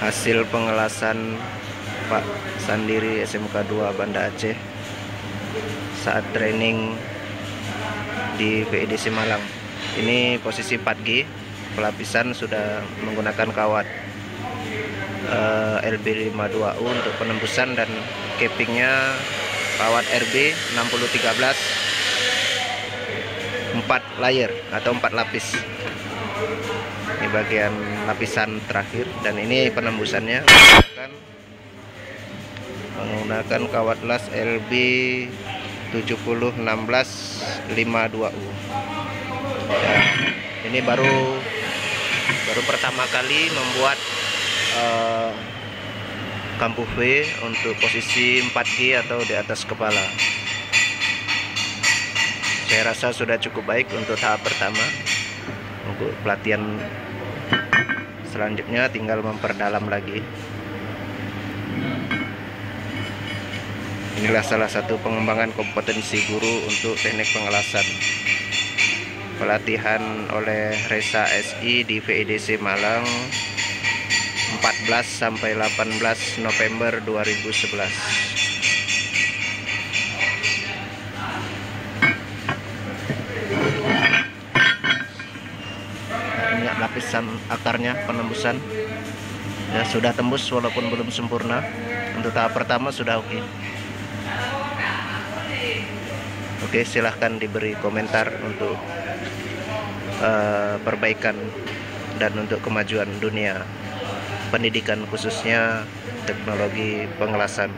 hasil pengelasan Pak Sandiri SMK 2 Banda Aceh saat training di VIDC Malang. Ini posisi 4G, pelapisan sudah menggunakan kawat LB52U untuk penembusan, dan cappingnya kawat RB 6013 4 layer atau 4 lapis. Ini bagian lapisan terakhir, dan ini penembusannya menggunakan kawat las LB 701652U. Ya, ini baru pertama kali membuat kampuh V untuk posisi 4G atau di atas kepala. Saya rasa sudah cukup baik untuk tahap pertama. Untuk pelatihan selanjutnya tinggal memperdalam lagi. Inilah salah satu pengembangan kompetensi guru untuk teknik pengelasan. Pelatihan oleh Resa SI di VIDC Malang 14 sampai 18 November 2011. Ini lapisan akarnya, penembusan ya, sudah tembus walaupun belum sempurna. Untuk tahap pertama sudah oke. Oke, silahkan diberi komentar untuk perbaikan dan untuk kemajuan dunia pendidikan, khususnya teknologi pengelasan.